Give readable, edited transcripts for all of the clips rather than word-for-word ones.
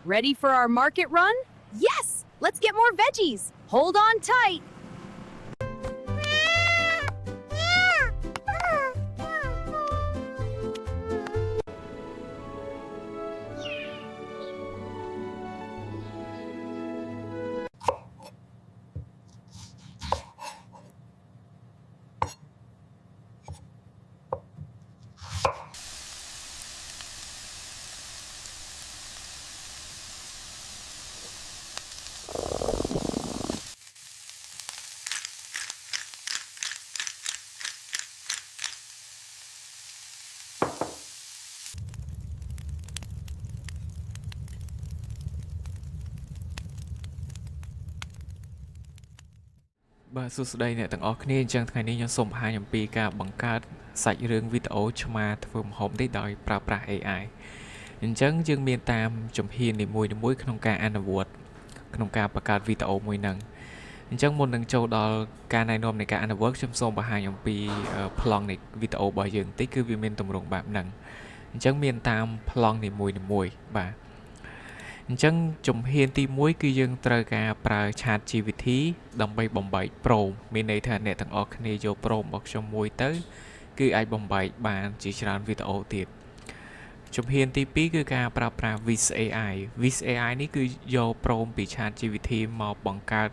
Ready for our market run? Yes! Let's get more veggies! Hold on tight! Bà sụt đây nè tầng ở kia chẳngថ្ងៃនេះខ្ញុំសូមបង្ហាញអំពីការបង្កើតសាច់រឿងវីដេអូឆ្មាធ្វើម្ហូបនេះដោយប្រើប្រាស់ AI អញ្ចឹងយើងមានតាមជំហាននីមួយៗក្នុងការអនុវត្តក្នុងការបង្កើតវីដេអូមួយហ្នឹងអញ្ចឹងមុននឹងចូលដល់ការណែនាំនៃការអនុវត្តខ្ញុំសូមបង្ហាញអំពីប្លង់នៃវីដេអូរបស់យើងបន្តិចគឺវាមានទម្រង់បែបហ្នឹងអញ្ចឹងមានតាមប្លង់នីមួយៗបាទអញ្ចឹងជំហានទី1គឺយើងត្រូវការប្រើ ChatGPT ដើម្បីបំបែក prompt មានន័យថាអ្នកទាំងអស់គ្នាយក prompt របស់ខ្ញុំមួយទៅគឺអាចបំបែកបានជាច្រើនវីដេអូទៀតជំហានទី2គឺការប្រើប្រាស់ Viz AI Viz AI នេះគឺយក prompt ពី ChatGPT មកបង្កើត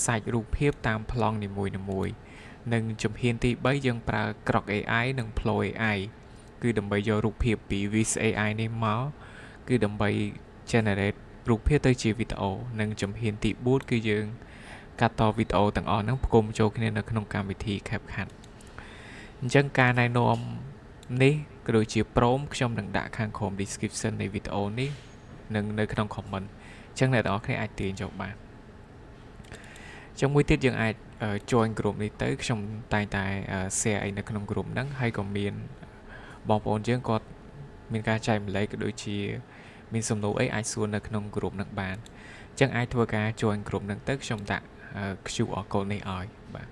សាច់រូបភាពតាមប្លង់នីមួយៗនិងជំហានទី3យើងប្រើ Grok AI និង Flow AI គឺដើម្បីយករូបភាពពី Viz AI នេះមកគឺដើម្បីgenerate រូបភាពទៅជាវីដេអូនិងជំហានទី4គឺយើងកាត់តវីដេអូទាំងអស់ហ្នឹងផ្គុំចូលគ្នានៅក្នុងកម្មវិធី CapCut អញ្ចឹងការណែនាំនេះក៏ដូចជា prompt ខ្ញុំនឹងដាក់ខាងក្រោម description នៃវីដេអូនេះនិងនៅក្នុង comment អញ្ចឹងអ្នកទាំងអស់គ្នាអាចទាញយកបានអញ្ចឹងមួយទៀតយើងអាច join group នេះទៅខ្ញុំតែងតែ share អីនៅក្នុង group ហ្នឹងហើយក៏មានបងប្អូនយើងគាត់មានការចែកម្លែកក៏ដូចជាមានសំណួរអីអាចសួរនៅក្នុង group ហ្នឹងបានអញ្ចឹងអាចធ្វើការ join group ហ្នឹងទៅខ្ញុំដាក់ QR code នេះឲ្យបាទ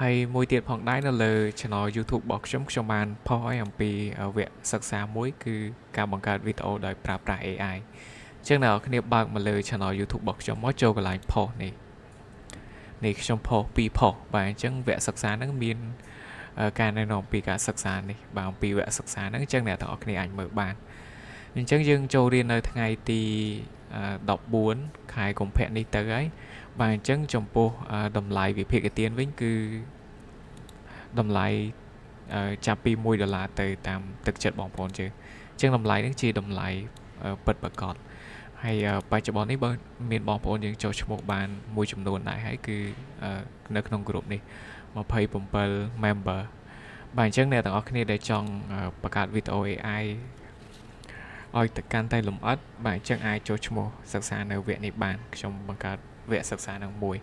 ហើយមួយទៀតផងដែរនៅលើ channel YouTube របស់ខ្ញុំបានផុសឲ្យអំពីវគ្គសិក្សាមួយគឺការបង្កើតវីដេអូដោយប្រើប្រាស់ AI អញ្ចឹងអ្នកនរគ្នាបើកមកលើ channel YouTube របស់ខ្ញុំមកចូលកន្លែងផុសនេះខ្ញុំផុស2ផុសបាទអញ្ចឹងវគ្គសិក្សាហ្នឹងមានការណែនាំអំពីការសិក្សានេះបាទអំពីវគ្គសិក្សាហ្នឹងអញ្ចឹងអ្នកទាំងអស់គ្នាអាចមើលបានអញ្ចឹងយើងចូលរៀននៅថ្ងៃទី14ខែកុម្ភៈនេះទៅហើយបាទអញ្ចឹងចំពោះតម្លៃវិភាគទានវិញគឺតម្លៃចាប់ពី$1ទៅតាមទឹកចិត្តបងប្អូនជើអញ្ចឹងតម្លៃហ្នឹងជាតម្លៃពិតប្រាកដហើយបច្ចុប្បន្ននេះបើមានបងប្អូនយើងចុះឈ្មោះបានមួយចំនួនដែរហើយគឺនៅក្នុង group នេះ27 member បាទអញ្ចឹងអ្នកទាំងអស់គ្នាដែលចង់បង្កើតវីដេអូ AI ឲ្យទៅកាន់តែលម្អិតបាទអញ្ចឹងអាចចូលឈ្មោះសិក្សានៅវគ្គនេះបានខ្ញុំបង្កើតវគ្គសិក្សានឹងមួយ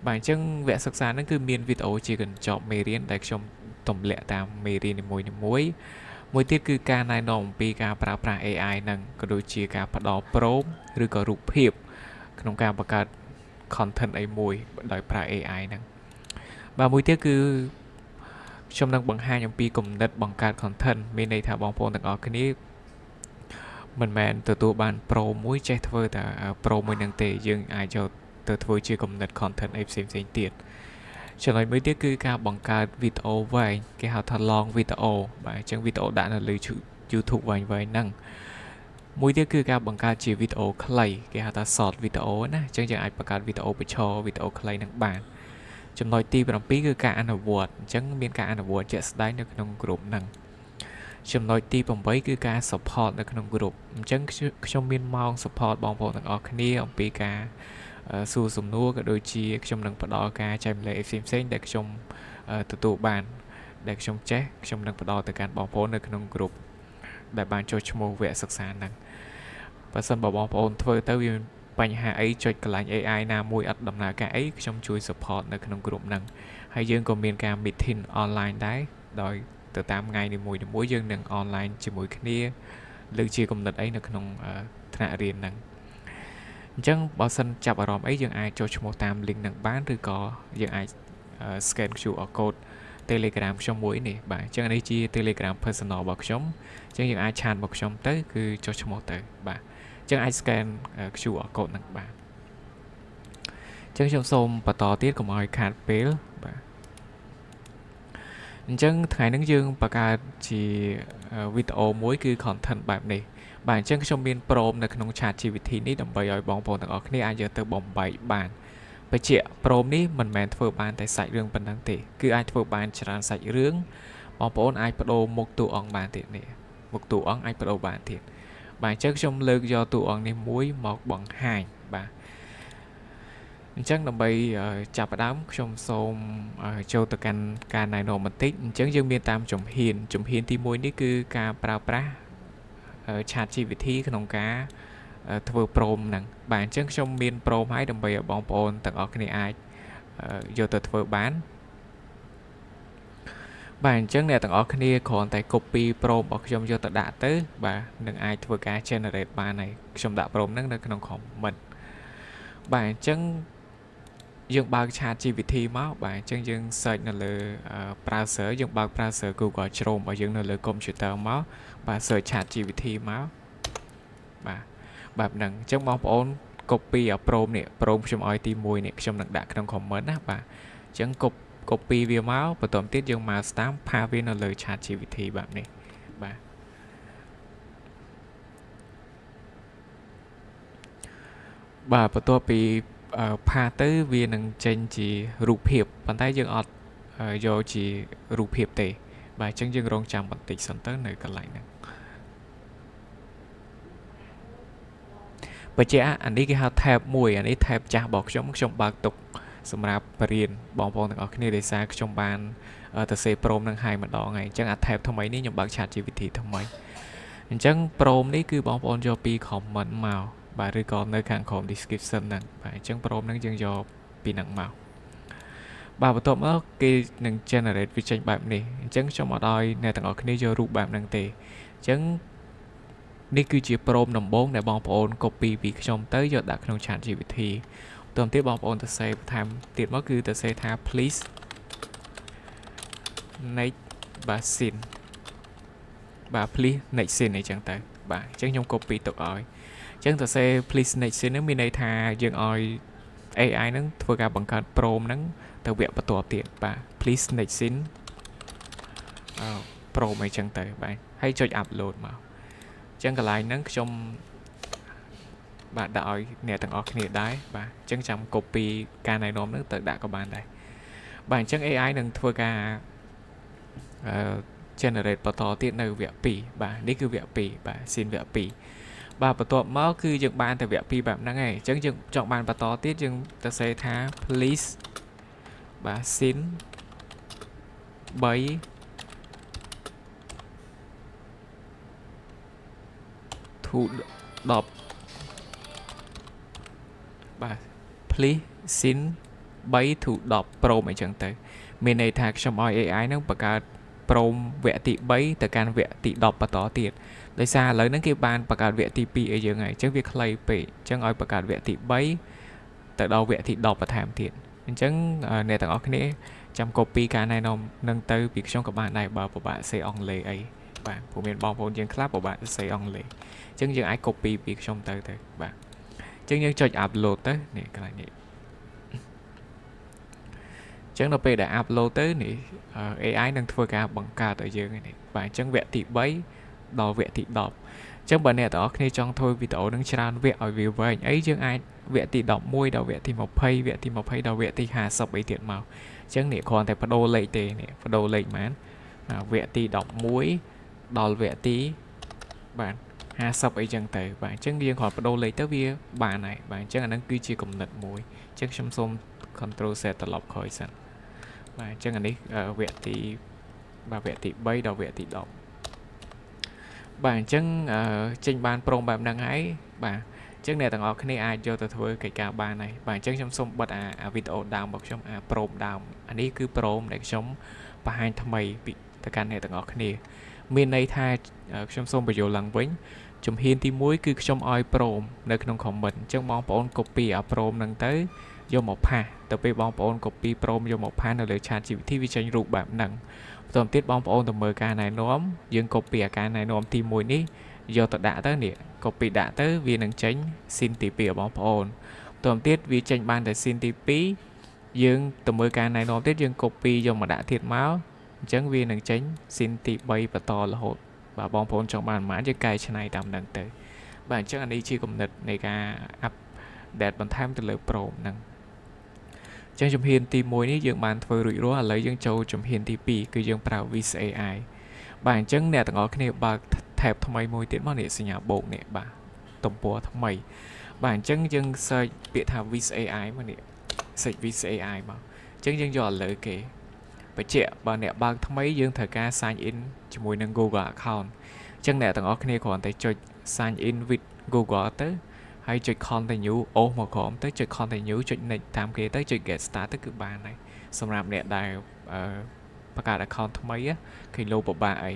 បាទអញ្ចឹងវគ្គសិក្សាហ្នឹងគឺមានវីដេអូជាកញ្ចប់មេរៀនដែលខ្ញុំទម្លាក់តាមមេរៀននីមួយមួយទៀតគឺការណែនាំអំពីការប្រើប្រាស់ AI ហ្នឹងក៏ដូចជាការផ្ដល់ prompt ឬក៏រូបភាពក្នុងការបង្កើត content អីមួយដោយប្រើ AI ហ្នឹងបាទមួយទៀតគឺខ្ញុំនឹងបង្ហាញអំពីគំនិតបង្កើត content មានន័យថាបងប្អូនទាំងអស់គ្នាមិនមែនទទួលបាន pro មួយចេះធ្វើតែ pro មួយនឹងទេយើងអាចយកទៅធ្វើជាគំនិត content អីផ្សេងទៀតចំណុចមួយទៀតគឺការបង្កើតវីដេអូវែងគេហៅថា long video បាទអញ្ចឹងវីដេអូដាក់នៅលើ YouTube វែងហ្នឹងមួយទៀតគឺការបង្កើតជាវីដេអូខ្លីគេហៅថា short video ណាអញ្ចឹងយើងអាចបង្កើតវីដេអូបញ្ឈរវីដេអូខ្លីនឹងបានចំណុចទី7គឺការអនុវត្តអញ្ចឹងមានការអនុវត្តជាក់ស្ដែងនៅក្នុង group ហ្នឹងចំណុចទី8គឺការ support នៅក្នុង group អញ្ចឹងខ្ញុំមានម៉ោង support បងប្អូនទាំងអស់គ្នាអំពីការសួរសំណួរក៏ដូចជាខ្ញុំនឹងផ្ដល់ការចែកម្លែកផ្សេងដែលខ្ញុំទទួលបានដែលខ្ញុំចេះខ្ញុំនឹងផ្ដល់ទៅកាន់បងប្អូននៅក្នុង group ដែលបានចូលឈ្មោះវគ្គសិក្សាហ្នឹងបើសិនបើបងប្អូនធ្វើទៅវាបញ្ហាអីចុចកន្លែង AI ណាមួយអត់ដំណើរការអីខ្ញុំជួយ support នៅក្នុង group ហ្នឹងហើយយើងក៏មានការ meeting online ដែរដោយទៅតាមថ្ងៃនីមួយៗយើងនឹង online ជាមួយគ្នាលើកជាគំនិតអីនៅក្នុងថ្នាក់រៀនហ្នឹងអញ្ចឹងបើសិនចាប់អារម្មណ៍អីយើងអាចចុះឈ្មោះតាម link ហ្នឹងបានឬក៏យើងអាច scan QR code Telegram ខ្ញុំមួយនេះបាទអញ្ចឹងនេះជា Telegram personal របស់ខ្ញុំអញ្ចឹងយើងអាចឆាតរបស់ខ្ញុំទៅគឺចុះឈ្មោះទៅបាទអញ្ចឹងអាច scan QR code ហ្នឹងបាទអញ្ចឹងខ្ញុំសូមបន្តទៀតកុំឲ្យខាតពេលបាទអញ្ចឹងថ្ងៃនេះយើងបង្កើតជាវីដេអូមួយគឺ content បែបនេះបាទអញ្ចឹងខ្ញុំមានព្រមនៅក្នុង ChatGPT នេះដើម្បីឲ្យបងប្អូនទាំងអស់គ្នាអាចយកទៅបំបែកបានបញ្ជាក់ព្រមនេះមិនមែនធ្វើបានតែសាច់រឿងប៉ុណ្ណឹងទេគឺអាចធ្វើបានច្រើនសាច់រឿងបងប្អូនអាចបដូរមុខតួអង្គបានទៀតនេះមុខតួអង្គអាចបដូរបានទៀតបាទអញ្ចឹងខ្ញុំលើកយកតួអង្គនេះមួយមកបង្ហាញបាទអញ្ចឹងដើម្បីចាប់ផ្ដើមខ្ញុំសូមចូលទៅកាន់ការណែនាំបន្តិចអញ្ចឹងយើងមានតាមជំហានទី1នេះគឺការប្រើប្រាស់ChatGPT ក្នុងការធ្វើព្រមហ្នឹងបាទអញ្ចឹងខ្ញុំមានព្រមឲ្យដើម្បីឲ្យបងប្អូនទាំងអស់គ្នាអាចយកទៅធ្វើបានបាទអញ្ចឹងអ្នកទាំងអស់គ្នាគ្រាន់តែ copy ព្រមរបស់ខ្ញុំយកទៅដាក់ទៅបាទនឹងអាចធ្វើការ generate បានហើយខ្ញុំដាក់ព្រមហ្នឹងនៅក្នុង comment បាទអញ្ចឹងយើងបើក ChatGPT មកបាទអញ្ចឹងយើង search នៅលើ browser យើងបើក browser Google Chrome របស់យើងនៅលើ computer មកបាទ search ChatGPT មកបាទបែបហ្នឹងអញ្ចឹងបងប្អូន copy អាព្រមនេះព្រមខ្ញុំឲ្យទី1នេះខ្ញុំនឹងដាក់ក្នុង comment ណាបាទអញ្ចឹង copy វាមកបន្តទៀតយើងមក stamp ផាវានៅលើ ChatGPT បែបនេះបាទបាទបន្ទាប់ពីផាទៅវានឹងចេញជារូបភាពប៉ុន្តែយើងអត់យកជារូបភាពទេបាទអញ្ចឹងយើងរងចាំបន្តិចសិនទៅនៅកន្លែងហ្នឹងបញ្ជាក់អានេះគេហៅ tab មួយអានេះ tab ចាស់របស់ខ្ញុំបើកទុកសម្រាប់បរៀនបងប្អូនទាំងអស់គ្នាដោយសារខ្ញុំបានទៅសេព្រមនឹងហើយម្ដងហើយអញ្ចឹងអា tab ថ្មីនេះខ្ញុំបើក ChatGPT ថ្មីអញ្ចឹងព្រមនេះគឺបងប្អូនយកពី comment មកបាទឬក៏នៅខាងក្រោម description ហ្នឹងបាទអញ្ចឹងព្រមហ្នឹងយើងយកពីហ្នឹងមកបាទបន្ទាប់មកគេនឹង generate វាចេញបែបនេះអញ្ចឹងខ្ញុំអត់ឲ្យអ្នកទាំងអស់គ្នាយករូបបែបហ្នឹងទេអញ្ចឹងនេះគឺជាព្រមដំបូងដែលបងប្អូន copy ពីខ្ញុំទៅយកដាក់ក្នុង ChatGPT បន្ទាប់ទៀតបងប្អូនទៅសេបន្ថែមទៀតមកគឺទៅសេថា please next basin បាទ please next scene អីចឹងទៅបាទអញ្ចឹងខ្ញុំ copy ទុកឲ្យអញ្ចឹងទៅសេ please next scene ហ្នឹងមានន័យថាយើងឲ្យ AI ហ្នឹងធ្វើការបង្កើតព្រមហ្នឹងទៅវគ្គបន្ទាប់ទៀតបាទ please next scene ព្រមអីចឹងទៅបាទហើយចុច upload មកអញ្ចឹងកន្លែងហ្នឹងខ្ញុំបាទដាក់ឲ្យអ្នកទាំងអស់គ្នាដែរបាទអញ្ចឹងចាំ copy ការណែនាំហ្នឹងទៅដាក់ក៏បានដែរបាទអញ្ចឹង AI នឹងធ្វើការgenerate បន្តទៀតនៅវគ្គ2បាទនេះគឺវគ្គ2បាទ scene វគ្គ2បាទបន្ទាប់មកគឺយើងបានតែវគ្គ2បែបហ្នឹងឯងអញ្ចឹងយើងចង់បានបន្តទៀតយើងទៅសេថា please បាទ scene 3 to 10បាទ please scene 3 to 10 ព្រមអីចឹងទៅមានន័យថាខ្ញុំឲ្យ AI ហ្នឹងបង្កើតព្រមវគ្គទី3ទៅកាន់វគ្គទី10បន្តទៀតដោយសារឥឡូវហ្នឹងគេបានបង្កើតវគ្គទី2អីយើងហើយអញ្ចឹងវាខ្លីពេកអញ្ចឹងឲ្យបង្កើតវគ្គទី3ទៅដល់វគ្គទី10បន្ថែមទៀតអញ្ចឹងអ្នកទាំងអស់គ្នាចាំ copy ការណែនាំនឹងទៅពីខ្ញុំក៏បានដែរបើពិបាកសេអង់គ្លេសអីបាទព្រោះមានបងប្អូនយើងខ្លះពិបាកសេអង់គ្លេសអញ្ចឹងយើងអាច copy ពីខ្ញុំទៅបាទអញ្ចឹងយើងចុច upload ទៅនេះកន្លែងនេះអញ្ចឹងដល់ពេលដែល upload ទៅនេះ AI នឹងធ្វើការបង្កើតឲ្យយើងនេះបាទអញ្ចឹងវគ្គទី3ដល់វគ្គទី10អញ្ចឹងបើអ្នកទាំងអស់គ្នាចង់ធ្វើវីដេអូនឹងច្រើនវគ្គឲ្យវាវែងអីយើងអាចវគ្គទី11ដល់វគ្គទី20វគ្គទី20ដល់វគ្គទី50អីទៀតមកអញ្ចឹងនេះគ្រាន់តែបដូរលេខទេនេះបដូរលេខហ្មងវគ្គទី11ដល់វគ្គទីបាទ50អីចឹងទៅបាទអញ្ចឹងយើងគ្រាន់បដូរលេខទៅវាបានហើយបាទអញ្ចឹងអានឹងគឺជាគំនិតមួយអញ្ចឹងខ្ញុំសូម control Z ត្រឡប់ក្រោយសិនបាទអញ្ចឹងអានេះវគ្គទី3ដល់វគ្គទី10បាទអញ្ចឹងចេញបានព្រមបែបហ្នឹងហើយបាទអញ្ចឹងអ្នកទាំងអស់គ្នាអាចយកទៅធ្វើកិច្ចការបានហើយបាទអញ្ចឹងខ្ញុំសូមបិទអាវីដេអូដើមរបស់ខ្ញុំព្រមដើមអានេះគឺព្រមដែលខ្ញុំបង្ហាញថ្មីពីទៅកាន់អ្នកទាំងអស់គ្នាមានន័យថាខ្ញុំសូមបញ្យល់ឡើងវិញជំហានទី1គឺខ្ញុំឲ្យព្រមនៅក្នុង comment អញ្ចឹងបងប្អូន copy អាព្រមហ្នឹងទៅ យកមកផាសទៅពេលបងប្អូន copy prompt យកមកផាសនៅលើ chat GPT វាចេញរូបបែបហ្នឹងបន្តទៀតបងប្អូនទៅមើលការណែនាំយើង copy អាការណែនាំទី1នេះយកទៅដាក់ទៅនេះ copy ដាក់ទៅវានឹងចេញ scene ទី2របស់បងប្អូនបន្តទៀតវាចេញបានតែ scene ទី2យើងទៅមើលការណែនាំទៀតយើង copy យកមកដាក់ទៀតមកអញ្ចឹងវានឹងចេញ scene ទី3បន្តរហូតបាទបងប្អូនចង់បានប៉ុន្មានយើងកែច្នៃតាមហ្នឹងទៅបាទអញ្ចឹងអានេះជាគំនិតនៃការ update បន្ថែមទៅលើ Pro ហ្នឹងអញ្ចឹងជំហានទី1នេះយើងបានធ្វើរួចរាល់ឥឡូវយើងចូលជំហានទី2គឺយើងប្រើ Vis AI បាទអញ្ចឹងអ្នកទាំងអស់គ្នាបើក tab ថ្មីមួយទៀតមកនេះសញ្ញាបូកនេះបាទទំព័រថ្មីបាទអញ្ចឹងយើង search ពាក្យថា Vis AI មកនេះ search Vis AI មកអញ្ចឹងយើងយកឥឡូវគេបញ្ជាក់បើអ្នកបើកថ្មីយើងត្រូវការ sign in ជាមួយនឹង Google account អញ្ចឹងអ្នកទាំងអស់គ្នាគ្រាន់តែចុច sign in with Google ទៅហើយចុច continue អូសមកក្រោមទៅចុច continue ចុច next តាមគេទៅចុច get start ទៅគឺបានហើយសម្រាប់អ្នកដែលបង្កើត account ថ្មីឃើញលោពិបាកអី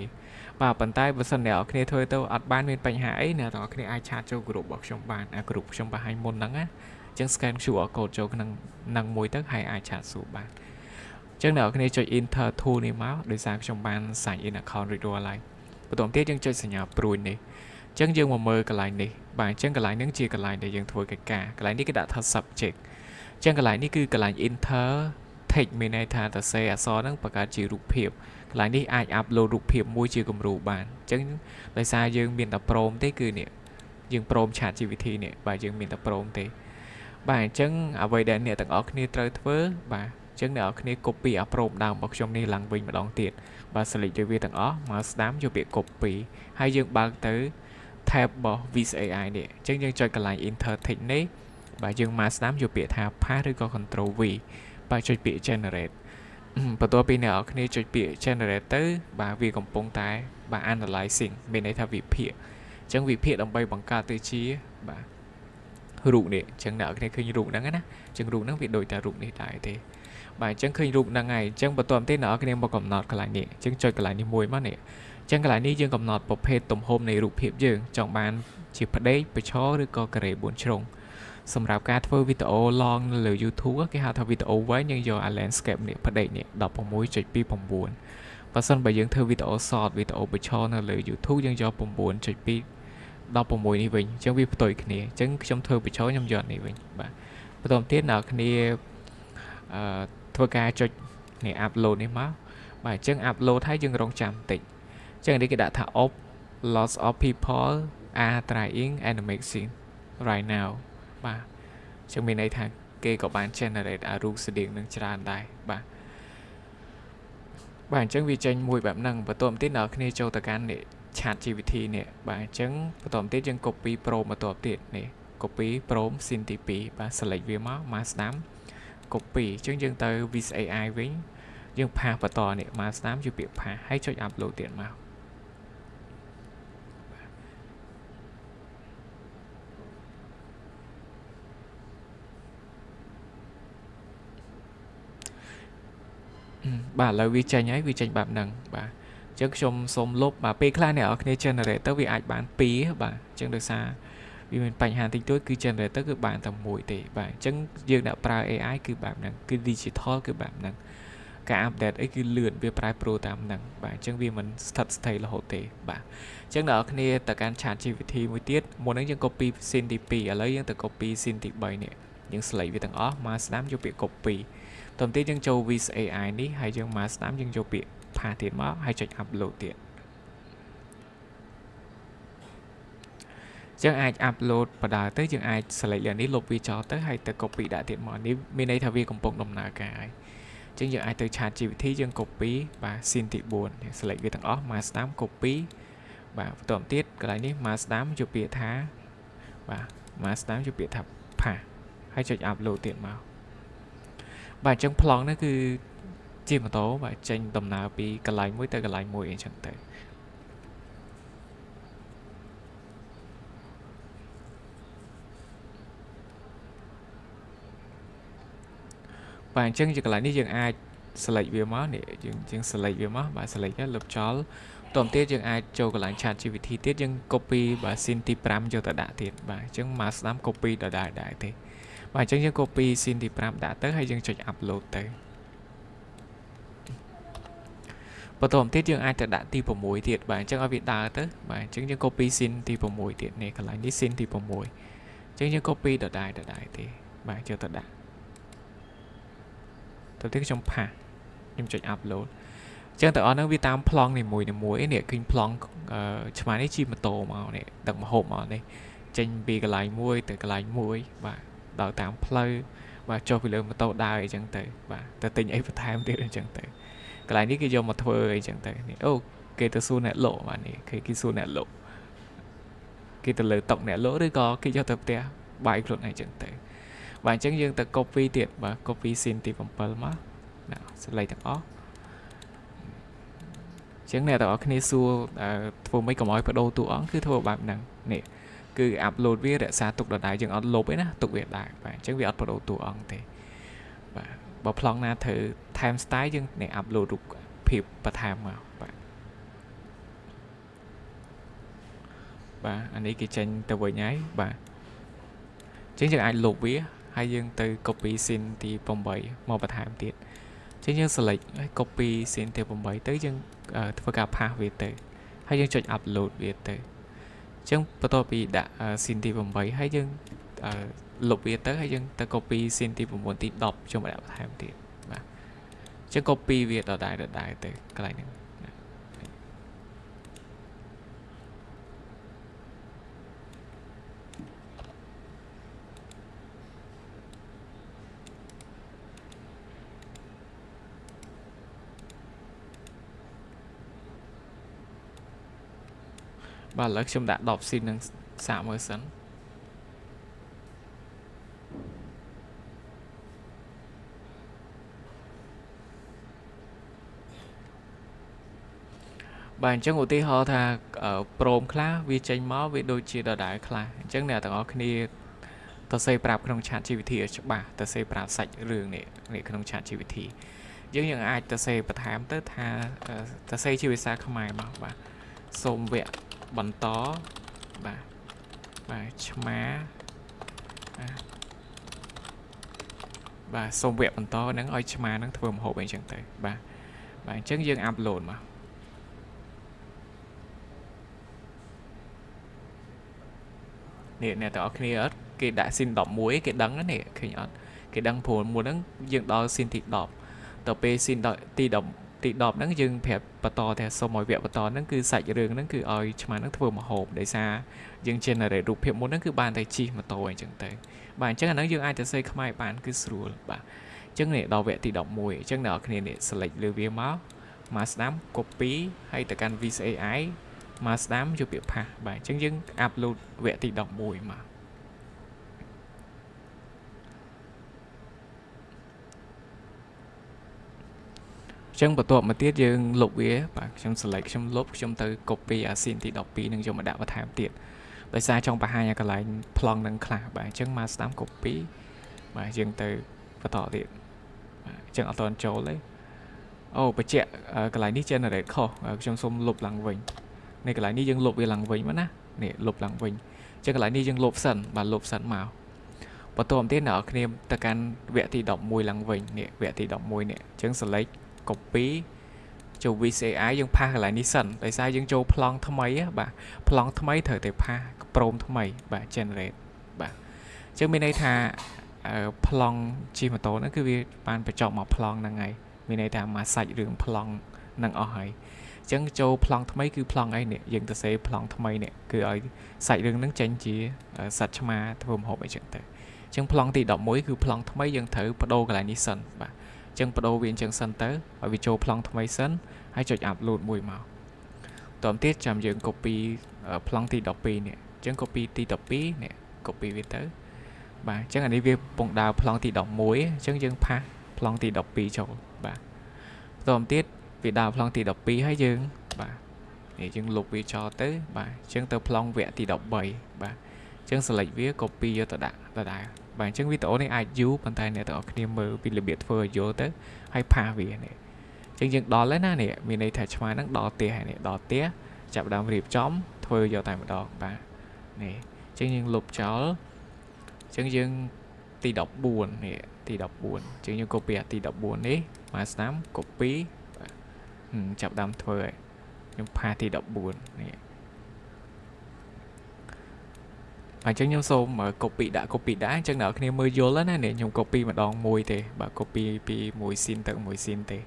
បាទប៉ុន្តែបើសិនអ្នកនរគ្នាធ្វើទៅអត់បានមានបញ្ហាអីអ្នកនរគ្នាអាចឆាតចូល group របស់ខ្ញុំបានអា group ខ្ញុំបង្ហាញមុនហ្នឹងណាអញ្ចឹង scan QR code ចូលក្នុងនឹងមួយទៅហើយអាចឆាតសួរបានអញ្ចឹងអ្នកនរគ្នាចុច enter tool នេះមកដោយសារខ្ញុំបាន sign in account រួចរាល់ហើយបន្តទៀតយើងចុចសញ្ញាព្រួយនេះអញ្ចឹងយើងមកមើលកន្លែងនេះបាទអញ្ចឹងកន្លែងហ្នឹងជាកន្លែងដែលយើងធ្វើកិច្ចការកន្លែងនេះគេដាក់ថា subject អញ្ចឹងកន្លែងនេះគឺកន្លែង enter text មានន័យថាសរសេរអក្សរហ្នឹងបង្កើតជារូបភាពកន្លែងនេះអាច upload រូបភាពមួយជាគំរូបានអញ្ចឹងដោយសារយើងមានតែ prompt ទេគឺនេះយើង prompt chat GPT នេះបាទយើងមានតែ prompt ទេបាទអញ្ចឹងអ្វីដែលអ្នកទាំងអស់គ្នាត្រូវធ្វើបាទអញ្ចឹងអ្នកនរគ្នា copy អា prompt ដើមរបស់ខ្ញុំនេះឡើងវិញម្ដងទៀតបាទ select យកវាទាំងអស់មកស្ដាំយកពាក្យ copy ហើយយើងបើកទៅ tab របស់ Vis AI នេះអញ្ចឹងយើងចុចកន្លែង enter text នេះបាទយើងមកស្ដាំយកពាក្យថា pass ឬក៏ control V បាទចុចពាក្យ generate បន្ទាប់ពីអ្នកនរគ្នាចុចពាក្យ generate ទៅបាទវាកំពុងតែបាទ analyzing មានន័យថាវិភាគអញ្ចឹងវិភាគដើម្បីបង្កើតទៅជាបាទរូបនេះអញ្ចឹងអ្នកនរគ្នាឃើញរូបហ្នឹងណាអញ្ចឹងរូបហ្នឹងវាដូចតែរូបនេះដែរទេបាទអញ្ចឹងឃើញរូបហ្នឹងហើយអញ្ចឹងបន្ទាប់ទៀតអ្នកនរគ្នាមកកំណត់កន្លែងនេះអញ្ចឹងចុចកន្លែងនេះមួយមកនេះអញ្ចឹងកន្លែងនេះយើងកំណត់ប្រភេទទំហំនៃរូបភាពយើងចង់បានជាផ្ដេកប្រឈរឬក៏ការ៉េ4ជ្រុងសម្រាប់ការធ្វើវីដេអូ long នៅលើ YouTube គេហៅថាវីដេអូវែងយើងយក landscape នេះផ្ដេកនេះ 16.29 បើសិនបើយើងធ្វើវីដេអូ short វីដេអូប្រឈរនៅលើ YouTube យើងយក 9.2 16នេះវិញអញ្ចឹងវាផ្ទុយគ្នាអញ្ចឹងខ្ញុំធ្វើប្រឈរខ្ញុំយកនេះវិញបាទបន្តទៀតអ្នកគ្នាធ្វើការចុចនេះ upload នេះមកបាទអញ្ចឹង upload ហើយយើងរងចាំបន្តិចអញ្ចឹងនេះគេដាក់ថា lots of people are trying animation right now បាទអញ្ចឹងមានន័យថាគេក៏បាន generate អារូបស្តៀងនឹងច្រើនដែរបាទអញ្ចឹងវាចេញមួយបែបហ្នឹងបន្ទាប់ទៀតអ្នកគ្នាចូលទៅកាន់នេះ chat GPT នេះបាទអញ្ចឹងបន្ទាប់ទៀតយើង copy prompt បន្ទាប់ទៀតនេះ copy prompt scene ទី2បាទ select វាមកស្ដាំ copy អញ្ចឹងយើងទៅ Vis AI វិញយើងផាសបន្តនេះមកស្ដាំជួយពាក្យផាសហើយចុច upload ទៀតមកបាទឥឡូវវាចេញហើយវាចេញបែបហ្នឹងបាទអញ្ចឹងខ្ញុំសូមលុបបាទពេលខ្លះអ្នកនរគ្នា generate ទៅវាអាចបាន2បាទអញ្ចឹងដោយសារវាមានបញ្ហាតិចតួចគឺ generate ទៅគឺបានតែមួយទេបាទអញ្ចឹងយើងដាក់ប្រើ AI គឺបែបហ្នឹងគឺ digital គឺបែបហ្នឹងការ update អីគឺលឿនវាប្រែប្រួលតាមហ្នឹងបាទអញ្ចឹងវាមិនស្ថិតស្ថេររហូតទេបាទអញ្ចឹងអ្នកនរគ្នាទៅកាន់ chat GPT មួយទៀតមុនហ្នឹងយើង copy scene ទី2ឥឡូវយើងទៅ copy scene ទី3នេះយើង select វាទាំងអស់មកស្ដាំយកពាក្យ copy តន្ទីយើងចូល Vis AI នេះហើយយើងមកស្ដាំយើងយកពាក្យផាសទៀតមកហើយចុច upload ទៀតយើងអាច upload បដាទៅយើងអាច select លើនេះលុបវាចោលទៅហើយទៅ copy ដាក់ទៀតមកនេះមានន័យថាវាកំពុងដំណើរការហើយអញ្ចឹងយើងអាចទៅ chat GPT យើង copy បាទ scene ទី4 select វាទាំងអស់មកស្ដាំ copy បាទបន្តទៀតកន្លែងនេះមកស្ដាំយកពាក្យថាបាទមកស្ដាំយកពាក្យថាផាសហើយចុច upload ទៀតមកបាទអញ្ចឹងប្លង់នេះគឺជាម៉ូតូបាទចេញដំណើរពីកន្លែងមួយទៅកន្លែងមួយអញ្ចឹងទៅបាទអញ្ចឹងជាកន្លែងនេះយើងអាច select វាមកនេះយើង select វាមកបាទ select ទៅលុបចោលតោះទៀតយើងអាចចូលកន្លែង chat GPT ទៀតយើង copy បាទ scene ទី5យកទៅដាក់ទៀតបាទអញ្ចឹងមកស្ដាំ copy ដដែលដែរទេ và chẳng những copy xin thì pram đã tới hay dân cho upload tới và tóm tiết dương ai đã ti vào mũi thiệt và chẳng ở việt đà tới và chẳng những copy xin ti vào mũi thiệt này còn lại ní xin ti vào mũi chẳng những copy đợt đại thì và chưa thật đã tôi tiếc trong pa nhưng cho upload chẳng tự nó vi tam plong này mũi này kinh plong cho mà chi mà tổ màu này đặt mà hộp màu này tranh vì cái lại mũi từ cái lại mũi và đào tam play và cho vì lượng mà tổ đài chẳng tới và ta tình ấy phải tham tiếp chẳng tới cái lại ní cái do mà thơ ấy chẳng tới này ô cái từ xu nẹt lộ mà này cái xu nẹt lộ cái từ lời tổng nẹt lỗ đấy có cái cho tập té bài luật này chẳng tới và chẳng dương ta copy tiệt và copy xin thì bằng pearl mà nào sẽ lấy thằng ó chẳng này tao cái này xua thua mấy cái mối bắt đầu tụ ón cứ thua bạn nè nè cứ upload viết để xa tục đợt đại chẳng upload ấy na tục việt đại và chẳng việc bắt đầu tụ ón thì và bảo plong na thử time style nhưng này upload được phim và time mà và anh ấy cái tranh tao vừa nháy và chính chẳng ai lục vía hay dương từ copy xin thì vòng 7 màu bật hàm tiệt chính dương select copy xin từ vòng 7 tới dương phải gặp ha về từ hay dương chọn upload về từ chẳng bắt đầu bị đã xin thì vòng 7 hay dương lục về tới hay dương từ copy xin thì vòng 1 thì đọc cho mà đã bật hàm tiệt và chẳng copy về đợt đại từ cái này và lớp chúng đã đọc xin nâng xạ mới sẵn bạn chẳng ưu tí họ thà ở prom khá vì tranh máu vì đôi chia đỏ đại khá chẳng nè tao có khi tao xây prap trong chat GPT ở chỗ bà tao xây prap sạch rường này trong chat GPT giống như ai tao xây bật hàm tới tha tao xây chi vì sao không ai mà và xôm vẹn bắn tó và má và xôm vẹn bắn tó nắng oi má nắng thơm hộ bên chẳng tới và chân dương upload mà nè tao khi ở cái đã xin đọc muối cái đắng đó nè khi nhớ cái đắng phù mua đắng dương đó xin thịt đọc tao p xin đợi ti đọc nắng dương phẹp bà to thì sau mọi việc bà to nắng cứ sạch rừng nắng cứ oi mà nắng thưa mà hộp để xa dương trên là để đục phẹp muốn nắng cứ bàn tay chi mà tôi chẳng tới bạn chắc là nắng dương aiจะxây không ai bàn cứ sửa bà chân này đào vẽ ti đọc mùi chân nào khi này select lưu viên máu mà sắm copy hay tại can VCAI mà sắm cho việc pa bạn chân dương upload vẽ ti đọc mùi mà chẳng bắt đầu mà tiết dương lục vía và trong select trong lốp trong từ copy xin thì đọc pi nâng dùng mà đạo và tham tiện tại sao trong bà hai nhà còn lại plong nâng khả bạn chẳng mà stamp copy và dương từ và tỏ tiện chẳng ở toàn chỗ lấy bà trẻ cái lại ní trên là để khó trong xung lục lăng vinh này cái lại ní dương lục về lăng vinh mất á nè lục lăng vinh chẳng cái lại ní dương lục sần và lục sần màu bắt đầu tiết nở khi em ta can vẽ thì đọc mùi lăng vinh nè vẽ thì đọc mùi nè chẳng select copy châu VCI dương pa lại ní sần tại sao dương châu plong thâm mấy á bà plong thâm mấy thời tới pa prom thâm mấy bà generate bà chứ bên đây thà plong chi mà tổ nó cứ việc bạn phải chọn một plong năng ngày bên đây thà mà sạch đường plong năng ở hay chẳng châu plong thâm mấy cứ plong ấy nè dương ta sẽ plong thâm mấy nè cứ ở sạch đường nắng tranh chỉ sạch mà thơm hộp ấy chẳng tới chẳng plong thì đọc mối cứ plong thâm mấy dương thử bắt đầu lại ní sần bà chân bắt đầu viên chân sân tới bởi vì châu plong thay sân hay cho upload mùi màu tóm tiết chạm dựng copy plong thì đọc pi nè chân copy thì đọc pi nè copy về tới bà chân anh đi việc bóng đào plong thì đọc muối chân dân pa plong thì đọc pi cho bà tóm tiết vì đào plong thì đọc pi hay dương bà để chân lục vì cho tới bà chân tờ plong vẽ thì đọc 7 bà chân select viết copy cho tờ đại bạn chân video này ai dú bàn tay này tao khi mở vì là biệt phơi vô tới hay pa vì này chân chân đo lấy na nè mình này thay cho nó đo tía này đo tía chạm đam riệp chóm thôi vô tay một đo bà nè chân chân lục chó chân chân ទី14នេះទី14ជាងខ្ញុំ copy អាទី14នេះមកស្នាម copy ចាប់ដើមធ្វើហើយខ្ញុំផាសទី14នេះអញ្ចឹងខ្ញុំសូម copy ដាក់អញ្ចឹងអ្នកគ្នាមើលយល់ណានេះខ្ញុំ copy ម្ដងមួយទេបាទ copy ពីមួយ scene ទៅមួយ scene ទេ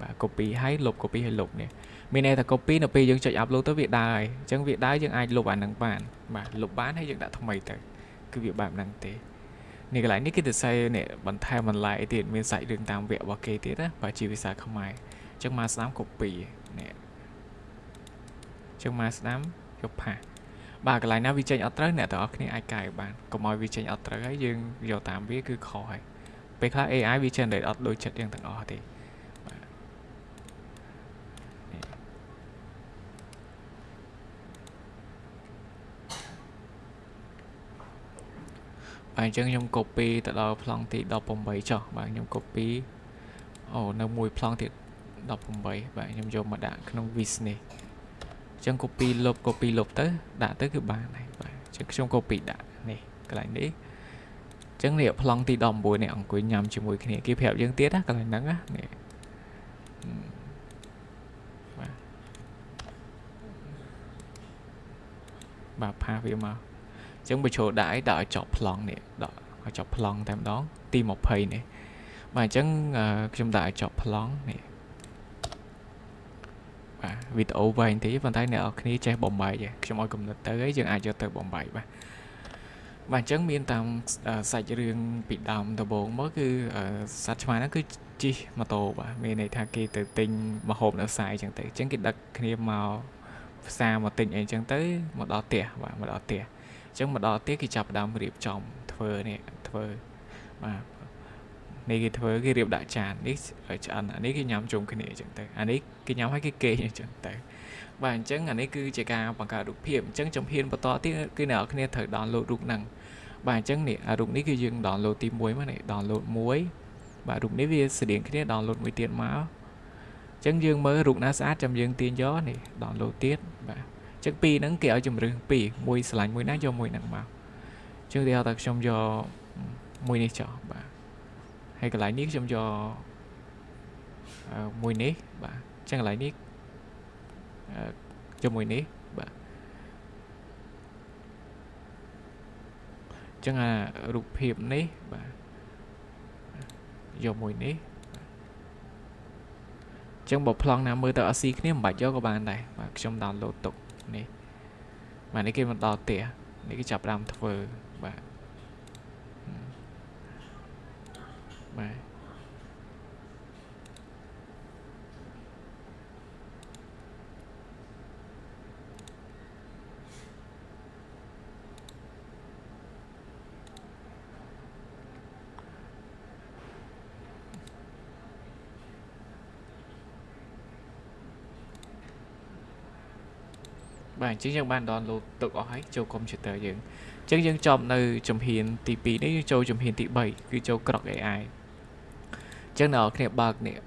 បាទ copy ហើយលុប copy ហើយលុបនេះមានន័យថា copy នៅពេលយើងចុច upload ទៅវាដើរហើយអញ្ចឹងវាដើរយើងអាចលុបអាហ្នឹងបានបាទលុបបានហើយយើងដាក់ថ្មីទៅគឺវាបែបហ្នឹងទេនេះកន្លែងនេះគឺទៅសេនេះបន្ថែមបន្លែទៀតមានសាច់រឿងតាមវគ្គរបស់គេទៀតណាបាទជាភាសាខ្មែរអញ្ចឹងមកស្ដាំ copy នេះអញ្ចឹងមកស្ដាំយកផាសបាទកន្លែងណាវាចេញអត់ត្រូវអ្នកទាំងអស់គ្នាអាចកែបានកុំឲ្យវាចេញអត់ត្រូវហើយយើងយកតាមវាគឺខុសហើយពេលខ្លះ AI វា generate អត់ដូចចិត្តយើងទាំងអស់ទេបាទអញ្ចឹងខ្ញុំ copy ទៅដល់ប្លង់ទី18ចុះបាទខ្ញុំ copy អូនៅមួយប្លង់ទៀត18បាទខ្ញុំយកមកដាក់ក្នុង vis នេះអញ្ចឹង copy លុបទៅដាក់ទៅគឺបានហើយបាទអញ្ចឹងខ្ញុំ copy ដាក់នេះកន្លែងនេះអញ្ចឹងនេះប្លង់ទី19នេះអង្គុយញ៉ាំជាមួយគ្នាគេប្រាប់យើងទៀតណាកន្លែងហ្នឹងណានេះបាទផាសវាមកអញ្ចឹងបញ្ចូលដាក់ឲ្យចប់ប្លង់នេះដាក់ឲ្យចប់ប្លង់តែម្ដងទី20នេះបាទអញ្ចឹងខ្ញុំដាក់ឲ្យចប់ប្លង់នេះបាទវីដេអូវែងទេប៉ុន្តែអ្នកនរគ្នាចេះបំបែកទេខ្ញុំឲ្យកំណត់ទៅហើយយើងអាចយកទៅបំបែកបាទអញ្ចឹងមានតាមសាច់រឿងពីដើមដំបូងមកគឺសត្វឆ្មាហ្នឹងគឺជិះម៉ូតូបាទមានន័យថាគេទៅទិញម្ហូបនៅផ្សារអញ្ចឹងទៅអញ្ចឹងគេដឹកគ្នាមកផ្សារមកទិញអីអញ្ចឹងទៅមកដល់ផ្ទះបាទមកដល់ផ្ទះអញ្ចឹងមកដល់ផ្ទះគេចាប់ផ្ដើមរៀបចំធ្វើនេះធ្វើបាទនេះគេធ្វើគេរៀបដាក់ចាននេះឆ្អិនអានេះគេញ៉ាំជុំគ្នាអញ្ចឹងទៅអានេះគេញ៉ាំហើយគេគេអញ្ចឹងទៅបាទអញ្ចឹងអានេះគឺជាការបង្កើតរូបភាពអញ្ចឹងជំហានបន្តទៀតគឺអ្នកនរគ្នាត្រូវ download រូបហ្នឹងបាទអញ្ចឹងនេះអារូបនេះគឺយើង download ទី1មកនេះ download 1បាទរូបនេះវាស្តៀងគ្នា download មួយទៀតមកអញ្ចឹងយើងមើលរូបណាស្អាតចាំយើងទាញយកនេះ download ទៀតបាទអញ្ចឹងពីរហ្នឹងគេឲ្យជំរឿន2មួយឆ្លាញ់មួយណាយកមួយហ្នឹងមកអញ្ចឹងគេហៅថាខ្ញុំយកមួយនេះចោលបាទហើយកន្លែងនេះខ្ញុំយកមួយនេះបាទអញ្ចឹងកន្លែងនេះយកមួយនេះបាទអញ្ចឹងអារូបភាពនេះបាទយកមួយនេះអញ្ចឹងបើប្លង់ណាមើលទៅអត់ស៊ីគ្នាមិនបាច់យកក៏បានដែរបាទខ្ញុំ download ទុកនេះបាទនេះគេមកដល់ផ្ទះនេះគេចាប់ផ្ដើមធ្វើបាទបាទបាទអញ្ចឹងយើងបាន download ទុកអស់ហើយចូល computer យើងអញ្ចឹងយើងចប់នៅជំហានទី2នេះចូលជំហានទី3គឺចូលក្រក AI អញ្ចឹងអ្នកនរគ្នា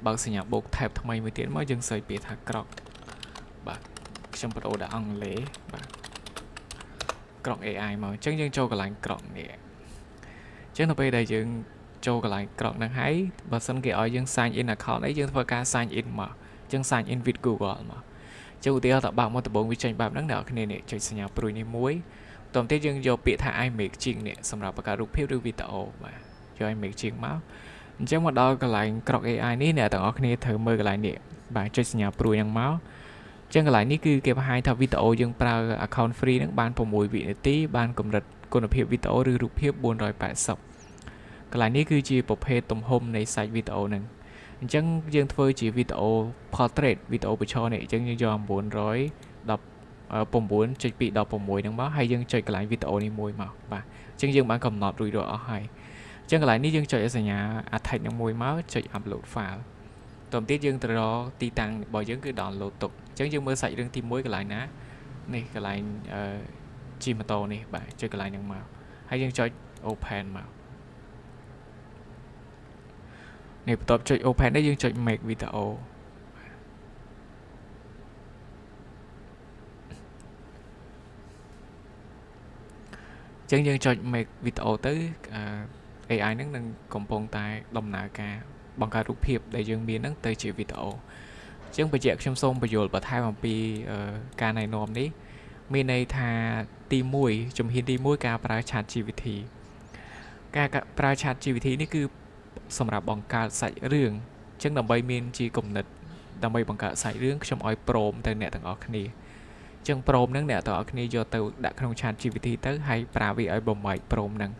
បើកសញ្ញាបូក tab ថ្មីមួយទៀតមកយើងសេចពាក្យថាក្រកបាទខ្ញុំបដូរដាក់អង់គ្លេសបាទក្រក AI មកអញ្ចឹងយើងចូលកន្លែងក្រកនេះអញ្ចឹងនៅពេលដែលយើងចូលកន្លែងក្រកហ្នឹងហើយបើសិនគេឲ្យយើង sign in account អីយើងធ្វើការ sign in មកអញ្ចឹង sign in with Google មកចុះឧទាហរណ៍ថាបើកមកដំបូងវាចេញបែបហ្នឹងអ្នកនរគ្នានេះចុចសញ្ញាព្រួយនេះមួយតទៅទៀតយើងយកពាក្យថា iMagic នេះសម្រាប់បង្កើតរូបភាពឬវីដេអូបាទយក iMagic មកអញ្ចឹងមកដល់កន្លែងក្រក AI នេះអ្នកទាំងអស់គ្នាត្រូវមើលកន្លែងនេះបាទចុចសញ្ញាព្រួយហ្នឹងមកអញ្ចឹងកន្លែងនេះគឺគេបង្ហាញថាវីដេអូយើងប្រើ account free ហ្នឹងបាន6វិនាទីបានកម្រិតគុណភាពវីដេអូឬរូបភាព480កន្លែងនេះគឺជាប្រភេទទំហំនៃសាច់វីដេអូហ្នឹងអញ្ចឹងយើងធ្វើជាវីដេអូ portrait វីដេអូបញ្ឈរនេះអញ្ចឹងយើងយក919.216ហ្នឹងមកហើយយើងចុចកន្លែងវីដេអូនេះមួយមកបាទអញ្ចឹងយើងបានកំណត់រួចរាល់អស់ហើយអញ្ចឹងកន្លែងនេះយើងចុចសញ្ញា attach នឹងមួយមកចុច upload file តទៅទៀតយើងទៅរកទីតាំងរបស់យើងគឺ download ទុកអញ្ចឹងយើងមើលសាច់រឿងទី1កន្លែងណានេះកន្លែងជិះម៉ូតូនេះបាទចុចកន្លែងហ្នឹងមកហើយយើងចុច open មកនេះបន្ទាប់ចុច open នេះយើងចុច make video អញ្ចឹងយើងចុច make video ទៅ AI ហ្នឹងនឹងកំពុងតែដំណើរការបង្កើតរូបភាពដែលយើងមានហ្នឹងទៅជាវីដេអូអញ្ចឹងបញ្ជាក់ខ្ញុំសូមបញ្យល់បន្ថែមអំពីការណែនាំនេះមានន័យថាទី1ជំហានទី1ការប្រើ ChatGPT ការប្រើ ChatGPT នេះគឺសម្រាប់បង្កើតសាច់រឿងអញ្ចឹងដើម្បីមានជាគំនិតដើម្បីបង្កើតសាច់រឿងខ្ញុំឲ្យព្រមទៅអ្នកទាំងអស់គ្នាអញ្ចឹងព្រមហ្នឹងអ្នកទាំងអស់គ្នាយកទៅដាក់ក្នុង ChatGPT ទៅហើយប្រើវាឲ្យបំបែកព្រមហ្នឹង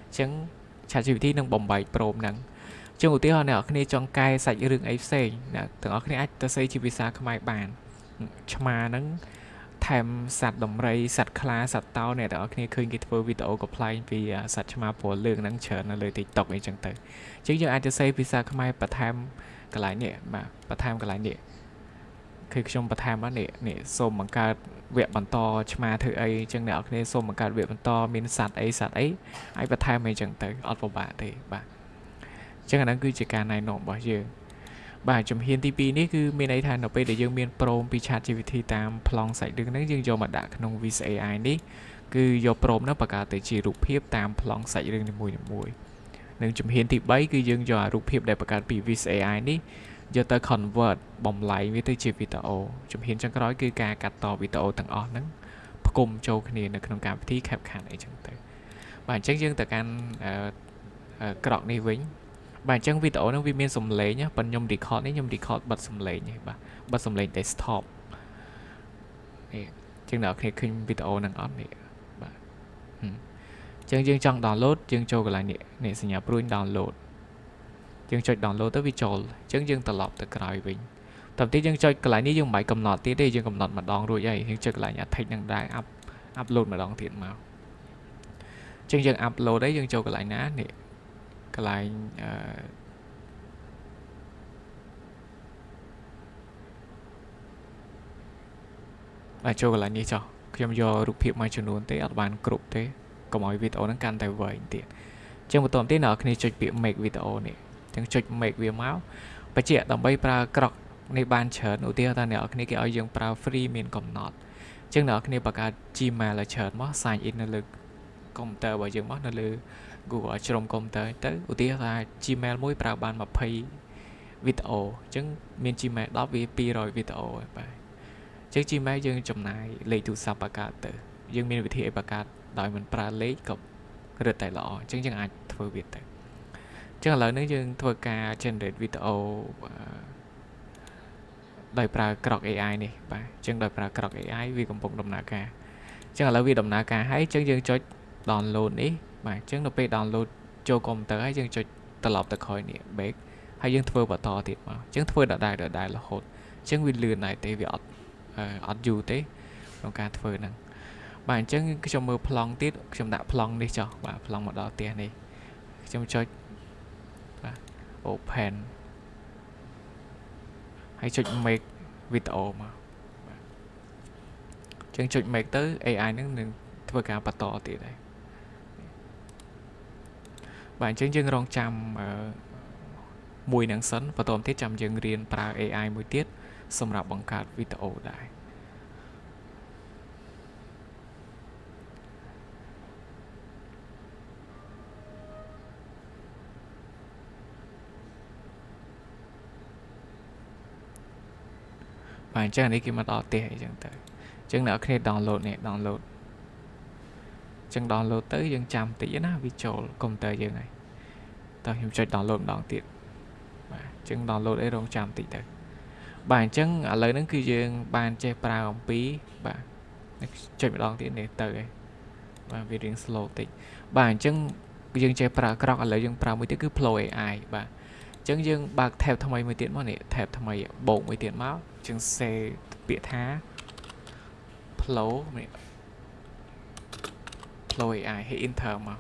អញ្ចឹង ChatGPT នឹងបំបែកព្រមហ្នឹងអញ្ចឹងឧទាហរណ៍អ្នកនរគ្នាចង់កែសាច់រឿងអីផ្សេងអ្នកទាំងអស់គ្នាអាចទៅសេជាភាសាខ្មែរបានឆ្មាហ្នឹងថែមសត្វដំរីសត្វខ្លាសត្វតោអ្នកទាំងអស់គ្នាឃើញគេធ្វើវីដេអូកំ pl ែងពីសត្វឆ្មាព្រលឿងហ្នឹងច្រើននៅលើ TikTok អីចឹងទៅអញ្ចឹងយើងអាចទៅសេភាសាខ្មែរបន្ថែមកន្លែងនេះបាទបន្ថែមកន្លែងនេះគឺខ្ញុំបន្ថែមហ្នឹងនេះសូមបង្កើតវគ្គបន្តឆ្មាធ្វើអីអញ្ចឹងអ្នកនរគ្នាសូមបង្កើតវគ្គបន្តមានសត្វអីឲ្យបន្ថែមអីចឹងទៅអត់ពិបាកទេបាទអញ្ចឹងអាហ្នឹងគឺជាការណែនាំរបស់យើងបាទជំហានទី2នេះគឺមានន័យថានៅពេលដែលយើងមានព្រមពី ChatGPT តាមប្លង់សាច់រឿងហ្នឹងយើងយកមកដាក់ក្នុង Viz AI នេះគឺយកព្រមហ្នឹងបង្កើតទៅជារូបភាពតាមប្លង់សាច់រឿងនីមួយៗនិងជំហានទី3គឺយើងយករូបភាពដែលបង្កើតពី Viz AI នេះយកទៅ convert បំលែងវាទៅជាវីដេអូជំហានចុងក្រោយគឺការកាត់តវីដេអូទាំងអស់ហ្នឹងផ្គុំចូលគ្នានៅក្នុងកម្មវិធី CapCut អីចឹងទៅបាទអញ្ចឹងយើងទៅកាន់ក្រក់នេះវិញបាទអញ្ចឹងវីដេអូហ្នឹងវាមានសំឡេងប៉ុន្តែខ្ញុំ record នេះខ្ញុំ record បិទសំឡេងនេះបាទបិទសំឡេង desktop នេះអញ្ចឹងអ្នកនរគ្នាឃើញវីដេអូហ្នឹងអត់នេះបាទអញ្ចឹងយើងចង់ download យើងចូលកន្លែងនេះសញ្ញាព្រួយ download យើងចុច download ទៅវាចូលអញ្ចឹងយើងត្រឡប់ទៅក្រោយវិញតើទីយើងចុចកន្លែងនេះយើងមិនបាច់កំណត់ទៀតទេយើងកំណត់ម្ដងរួចហើយយើងចុចកន្លែង attach នឹងដែរ upload ម្ដងទៀតមកអញ្ចឹងយើង upload ហើយយើងចូលកន្លែងណានេះកន្លែងបាទចូលកន្លែងនេះចុះខ្ញុំយករូបភាពមួយចំនួនទេអត់បានគ្រប់ទេកុំឲ្យវីដេអូហ្នឹងកាន់តែវែងទៀតអញ្ចឹងបន្តទៀតអ្នកនរគ្នាចុចពាក្យ make video នេះអញ្ចឹងចុច make វាមកបញ្ជាក់ដើម្បីប្រើក្រក់នេះបានច្រើនឧទាហរណ៍ថាអ្នកនរគ្នាគេឲ្យយើងប្រើ free មានកំណត់អញ្ចឹងអ្នកនរគ្នាបង្កើត Gmail ឲ្យច្រើនមក sign in នៅលើកុំព្យូទ័ររបស់យើងមកនៅលើ Google ជ្រុំកុំព្យូទ័រទៅឧទាហរណ៍ថា Gmail មួយប្រើបាន20វីដេអូអញ្ចឹងមាន Gmail 10វា200វីដេអូហើយបាទអញ្ចឹង Gmail យើងចំណាយលេខទូរស័ព្ទបង្កើតទៅយើងមានវិធីឲ្យបង្កើតដោយមិនប្រើលេខក៏រឹតតែល្អអញ្ចឹងយើងអាចធ្វើវាទៅអញ្ចឹងឥឡូវនេះយើងធ្វើការ generate វីដេអូដោយប្រើក្រក់ AI នេះបាទអញ្ចឹងដោយប្រើក្រក់ AI វាកំពុងដំណើរការអញ្ចឹងឥឡូវវាដំណើរការហើយអញ្ចឹងយើងចុច download នេះបាទអញ្ចឹងនៅពេល download ចូលកុំព្យូទ័រហើយយើងចុចត្រឡប់ទៅក្រោយនេះ back ហើយយើងធ្វើបន្តទៀតមកអញ្ចឹងធ្វើដដែលរហូតអញ្ចឹងវាលឿនដែរទេវាអត់យូរទេក្នុងការធ្វើហ្នឹងបាទអញ្ចឹងខ្ញុំមើលប្លង់ទៀតខ្ញុំដាក់ប្លង់នេះចុះបាទប្លង់មកដល់ផ្ទះនេះខ្ញុំចុចបាទ open ហើយចុច make video មកបាទអញ្ចឹងចុច make ទៅ AI ហ្នឹងនឹងធ្វើការបន្តទៀតហើយបាទអញ្ចឹងយើងរងចាំមួយនឹងសិនបន្តទៀតចាំយើងរៀនប្រើ AI មួយទៀតសម្រាប់បង្កើតវីដេអូដែរបាទអញ្ចឹងនេះគេមកដល់ផ្ទះអីចឹងទៅអញ្ចឹងអ្នកនរគ្នា download នេះ download អញ្ចឹង download ទៅយើងចាំតិចណាវាចូលកុំព្យូទ័រយើងហើយតើខ្ញុំចុច download ម្ដងទៀតបាទអញ្ចឹង download អីរងចាំតិចទៅបាទអញ្ចឹងឥឡូវហ្នឹងគឺយើងបានចេះប្រើអំពីបាទចុចម្ដងទៀតនេះទៅហើយបាទវារៀង slow តិចបាទអញ្ចឹងយើងចេះប្រើក្រក់ឥឡូវយើងប្រើមួយទៀតគឺ Flow AI បាទអញ្ចឹងយើងបើក tab ថ្មីមួយទៀតមកនេះ tab ថ្មីបូកមួយទៀតមកអញ្ចឹងសេពាក្យថា Flow នេះ Flow AI ហើយ enter មក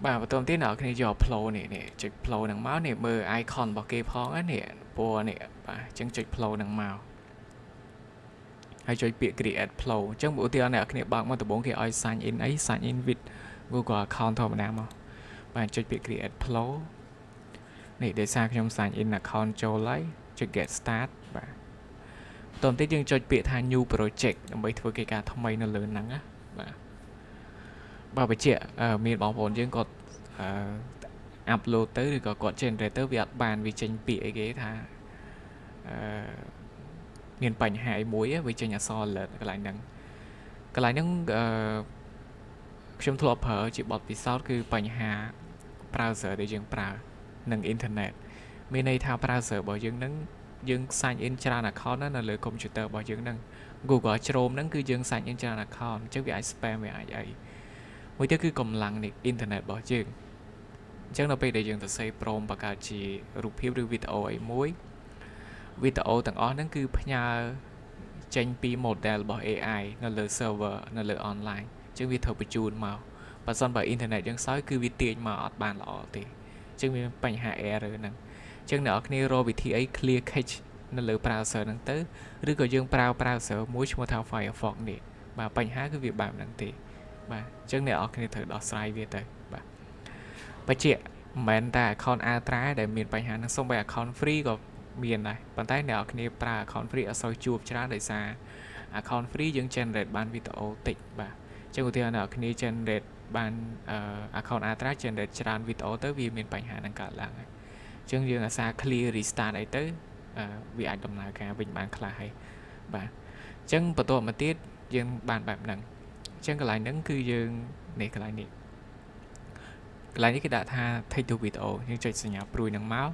បាទបន្តទៀតអ្នកគ្នាយក Flow នេះចុច Flow ហ្នឹងមកនេះមើល icon របស់គេផងនេះពណ៌នេះបាទអញ្ចឹងចុច Flow ហ្នឹងមកហើយចុចពាក្យ create flow អញ្ចឹងឧទាហរណ៍អ្នកគ្នាបើកមកដំបូងគេឲ្យ sign in អី sign in with Google account ធម្មតាមកបាទចុចពាក្យ create flow នេះដោយសារខ្ញុំ sign in account ចូលហើយចុច get start បាទបន្តទៀតយើងចុចពាក្យថា new project ដើម្បីធ្វើកិច្ចការថ្មីនៅលើហ្នឹងណាបាទ បើបញ្ជាក់មានបងប្អូនយើងគាត់upload ទៅឬក៏គាត់ generate ទៅវាអត់បានវាចេញពាក្យអីគេថាមានបញ្ហាអីមួយវាចេញអក្សរ alert កន្លែងហ្នឹងខ្ញុំធ្លាប់ប្រើជាបទពិសោធន៍គឺបញ្ហា browser ដែលយើងប្រើនិង internet មានន័យថា browser របស់យើងហ្នឹងយើង sign in ច្រើន account ណានៅលើ computer របស់យើងហ្នឹង Google Chrome ហ្នឹងគឺយើង sign in ច្រើន account អញ្ចឹងវាអាច spam វាអាចអីមួយទៀតគឺកម្លាំងនៃ internet របស់យើងអញ្ចឹងដល់ពេលដែលយើងទៅសេព្រមបង្កើតជារូបភាពឬវីដេអូអីមួយវីដេអូទាំងអស់ហ្នឹងគឺផ្ញើចេញពី model របស់ AI នៅលើ server នៅលើ online អញ្ចឹងវាត្រូវបញ្ជូនមកបើសិនបើ internet យើងសោយគឺវាទាញមកអត់បានល្អទេអញ្ចឹងមានបញ្ហា error ហ្នឹងអញ្ចឹងអ្នកនរគ្នារកវិធីអី clear cache នៅលើ browser ហ្នឹងទៅឬក៏យើងប្រើ browser មួយឈ្មោះថា Firefox នេះបាទបញ្ហាគឺវាបែបហ្នឹងទេបាទអញ្ចឹងអ្នកនរគ្នាត្រូវដោះស្រាយវាទៅបាទបញ្ជាក់មិនមែនតែ account Ultra ដែលមានបញ្ហាហ្នឹងសូម្បី account free ក៏មានដែរប៉ុន្តែអ្នកនរគ្នាប្រើ account free អត់សូវជួបច្រើនដោយសារ account free យើង generate បានវីដេអូតិចបាទអញ្ចឹងឧទាហរណ៍អ្នកនរគ្នា generate បាន account Ultra generate ច្រើនវីដេអូទៅវាមានបញ្ហាហ្នឹងកើតឡើងហើយអញ្ចឹងយើងអាសា clear restart អីទៅវាអាចដំណើរការវិញបានខ្លះហើយបាទអញ្ចឹងបន្ទាប់មកទៀតយើងបានបែបហ្នឹងអញ្ចឹងកន្លែងហ្នឹងគឺយើងនេះកន្លែងនេះគេដាក់ថា take to video យើងចុចសញ្ញាព្រួយហ្នឹងមក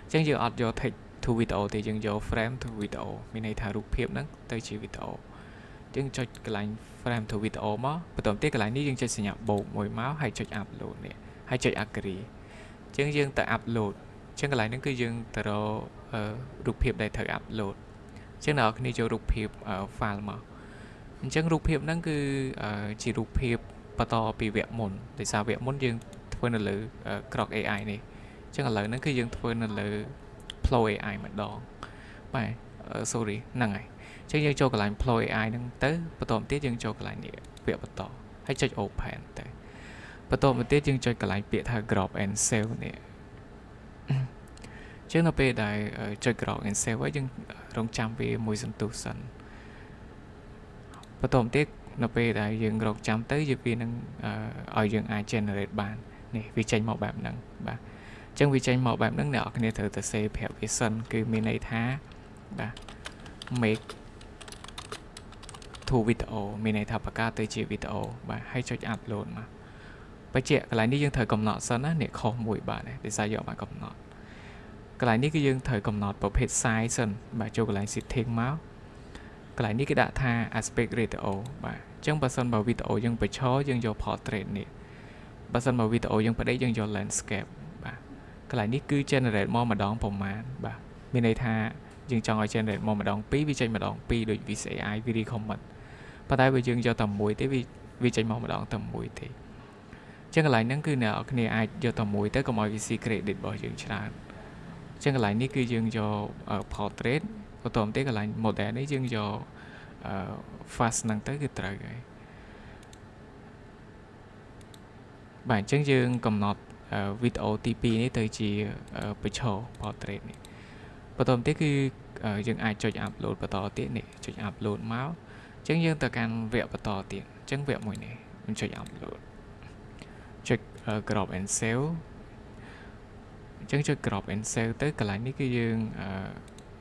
អញ្ចឹងយើងអត់យក take to video ទេយើងយក frame to video មានន័យថារូបភាពហ្នឹងទៅជាវីដេអូយើងចុចកន្លែង frame to video មកបន្តទៀតកន្លែងនេះយើងចុចសញ្ញាបូកមួយមកហើយចុច upload នេះហើយចុច agree អញ្ចឹងយើងទៅ upload អញ្ចឹងកន្លែងហ្នឹងគឺយើងទៅរករូបភាពដែលត្រូវ upload អញ្ចឹងអ្នកនរគ្នាចូលរូបភាព file មកអញ្ចឹងរូបភាពហ្នឹងគឺជារូបភាពបន្តពីវគ្គមុនដោយសារវគ្គមុនយើងធ្វើនៅលើក្រក AI នេះអញ្ចឹងឥឡូវហ្នឹងគឺយើងធ្វើនៅលើ Flow AI ម្ដងបាទ sorry ហ្នឹងហើយអញ្ចឹងយើងចូលកន្លែង Flow AI ហ្នឹងទៅបន្តមកទៀតយើងចូលកន្លែងនេះវគ្គបន្តហើយចុច open ទៅបន្តមកទៀតយើងចុចកន្លែងពាក្យថា Crop and Save នេះអញ្ចឹងនៅពេលដែលចុច Crop and Save ហើយយើងរងចាំវាមួយសន្ទុះសិនបន្តមកទៀតនៅពេលដែលយើងរកចាំទៅវានឹងឲ្យយើងអាច generate បាននេះវាចេញមកបែបហ្នឹងបាទអញ្ចឹងវាចេញមកបែបហ្នឹងអ្នកនរគ្នាត្រូវតែ save ប្រាប់វាសិនគឺមានន័យថាបាទ make to video មានន័យថាបង្កើតទៅជាវីដេអូបាទហើយចុច upload មកបញ្ជាក់កន្លែងនេះយើងត្រូវកំណត់សិនណានេះខុសមួយបាទដោយសារយកមកកំណត់កន្លែងនេះគឺយើងត្រូវកំណត់ប្រភេទ size សិនបាទចូលកន្លែង setting មកកន្លែងនេះគេដាក់ថា aspect ratio បាទអញ្ចឹងបើសិនបើវីដេអូយើងបញ្ឈរយើងយក portrait នេះបើសិនបើវីដេអូយើងបដិយើងយក landscape បាទកន្លែងនេះគឺ generate មកម្ដងប្រមាណបាទមានន័យថាយើងចង់ឲ្យ generate មកម្ដង2វាចេញម្ដង2ដូច VCI វា recommend ប៉ុន្តែបើយើងយកតែមួយទេវាចេញមកម្ដងតែមួយទេអញ្ចឹងកន្លែងហ្នឹងគឺអ្នកនរគ្នាអាចយកតែមួយទៅកុំឲ្យវា see credit របស់យើងច្រើនអញ្ចឹងកន្លែងនេះគឺយើងយក portrait បន្តមកទៀតកន្លែង model នេះយើងយក fast ហ្នឹងទៅគឺត្រូវហើយបាទអញ្ចឹងយើងកំណត់វីដេអូទី2នេះទៅជាបញ្ឈរ portrait នេះបន្តមកទៀតគឺយើងអាចចុច upload បន្តទៀតនេះចុច upload មកអញ្ចឹងយើងទៅកាន់វគ្គបន្តទៀតអញ្ចឹងវគ្គមួយនេះខ្ញុំចុច upload ចុច crop and save អញ្ចឹងចុច crop and save ទៅកន្លែងនេះគឺយើង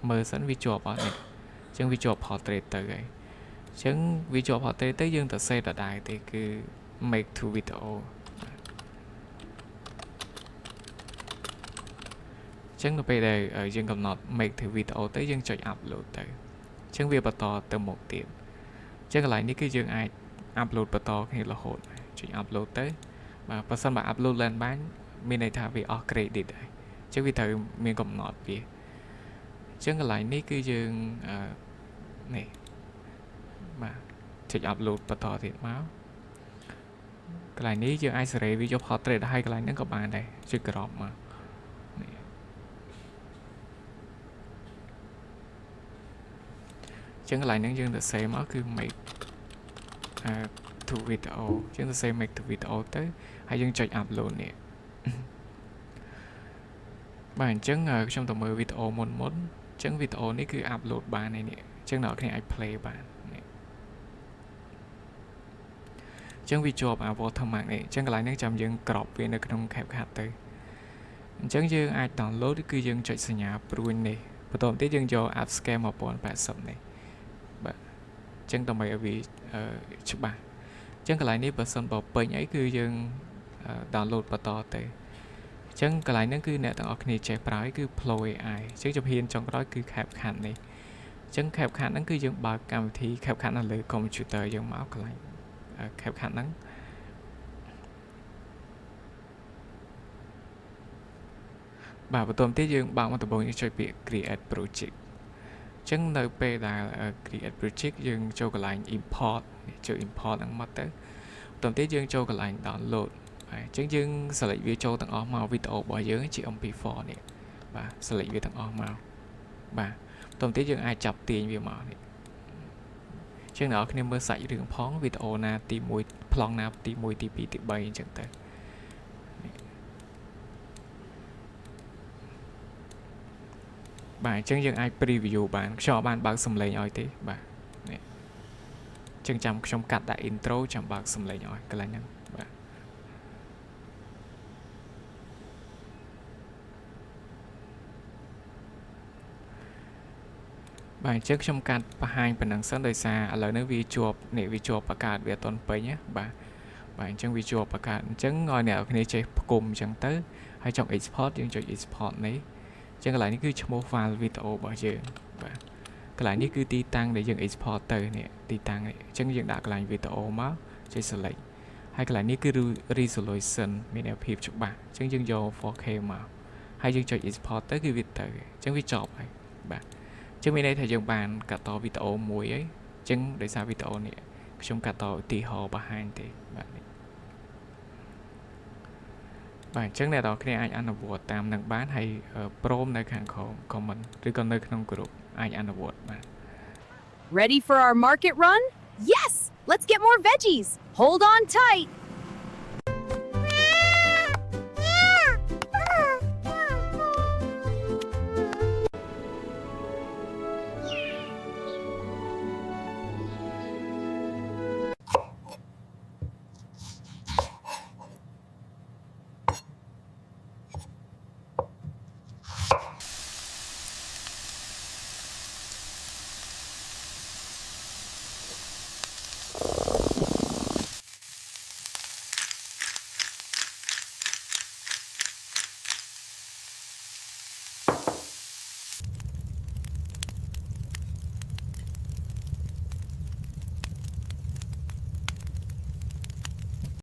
មើលសិនវាជាប់អត់នេះអញ្ចឹងវាជាប់ portrait ទៅហើយអញ្ចឹងវាជាប់ portrait ទៅយើងទៅ save ដដែលទេគឺ make to video អញ្ចឹងនៅពេលដែលយើងកំណត់ make to video ទៅយើងចុច upload ទៅអញ្ចឹងវាបន្តទៅមុខទៀតអញ្ចឹងកន្លែងនេះគឺយើងអាច upload បន្តគ្នារហូតចុច upload ទៅបាទបើសិនបើ upload ឡើងបានមានន័យថាវាអស់ credit ហើយអញ្ចឹងវាត្រូវមានកំណត់វាអញ្ចឹងកន្លែងនេះគឺយើងនេះបាទចុច upload បន្តទៀតមកកន្លែងនេះយើងអាចសេរីវាយក portrait ហើយកន្លែងហ្នឹងក៏បានដែរចុច crop មកនេះអញ្ចឹងកន្លែងហ្នឹងយើងទៅ save មកគឺ make to video អញ្ចឹងទៅ save make to video ទៅហើយយើងចុច upload នេះបាទអញ្ចឹងខ្ញុំទៅមើលវីដេអូមុនអញ្ចឹងវីដេអូនេះគឺ upload បានហើយនេះអញ្ចឹងអ្នកនរគ្នាអាច play បាននេះអ ចឹងវាជាប់អា watermark នេះចឹងកន្លែងនេះចាំយើងក្របវានៅក្នុង CapCut ទៅអញ្ចឹងយើងអាច download គឺយើងចុចសញ្ញាព្រួញនេះបន្តទៀតយើងយក Upscale 1080នេះបាទអញ្ចឹងដើម្បីឲ្យវាច្បាស់អញ្ចឹងកន្លែងនេះបើសិនបើពេញអីគឺយើង download បន្តទៅអញ្ចឹងកន្លែងហ្នឹងគឺអ្នកទាំងអស់គ្នាចេះប្រើគឺ Flow AI អញ្ចឹងជំហានចុងក្រោយគឺ CapCut នេះអញ្ចឹង CapCut ហ្នឹងគឺយើងបើកកម្មវិធី CapCut នៅលើ computer យើងមកកន្លែង CapCut ហ្នឹងបាទបន្តទៀតយើងបើកមកដំបូងយើងចុចពាក្យ create project អញ្ចឹងនៅពេលដែល create project យើងចូលកន្លែង import ចូល import ហ្នឹងមកទៅបន្តទៀតយើងចូលកន្លែង download បាទអញ្ចឹងយើង select វាចូលទាំងអស់មកវីដេអូរបស់យើងជា MP4 នេះបាទ select វាទាំងអស់មកបាទបន្តទៀតយើងអាចចាប់ទាញវាមកនេះអញ្ចឹងអ្នកនរគ្នាមើលសាច់រឿងផងវីដេអូណាទី1ប្លង់ណាទី1ទី2ទី3អញ្ចឹងទៅបាទអញ្ចឹងយើងអាច preview បានខ្ញុំបានបើកសំឡេងឲ្យទេបាទនេះអញ្ចឹងចាំខ្ញុំកាត់ដាក់ intro ចាំបើកសំឡេងឲ្យកន្លែងហ្នឹងបាទបាទអញ្ចឹងខ្ញុំកាត់បង្ហាញប៉ុណ្ណឹងសិនដោយសារឥឡូវនេះវាជាប់នេះវាជាប់បង្កើតវាអត់ទាន់ពេញណាបាទបាទអញ្ចឹងវាជាប់បង្កើតអញ្ចឹងឲ្យអ្នកនរគ្នាចេះផ្គុំអញ្ចឹងទៅហើយចង់ export យើងចុច export នេះអញ្ចឹងកន្លែងនេះគឺឈ្មោះ file វីដេអូរបស់យើងបាទកន្លែងនេះគឺទីតាំងដែលយើង export ទៅនេះទីតាំងនេះអញ្ចឹងយើងដាក់កន្លែងវីដេអូមកចុច select ហើយកន្លែងនេះគឺ resolution មានភាពច្បាស់អញ្ចឹងយើងយក 4K មកហើយយើងចុច export ទៅគឺវាទៅអញ្ចឹងវាចប់ហើយបាទអញ្ចឹងមានន័យថាយើងបានកាត់តវីដេអូមួយហើយអញ្ចឹងដោយសារវីដេអូនេះខ្ញុំកាត់តឧទាហរណ៍បង្ហាញទេបាទនេះបាទអញ្ចឹងអ្នកនរគ្នាអាចអនុវត្តតាមនឹងបានហើយព្រមនៅខាងក្រោម comment ឬក៏នៅក្នុង group អាចអនុវត្តបាទ Ready for our market run? Yes! Let's get more veggies! Hold on tight!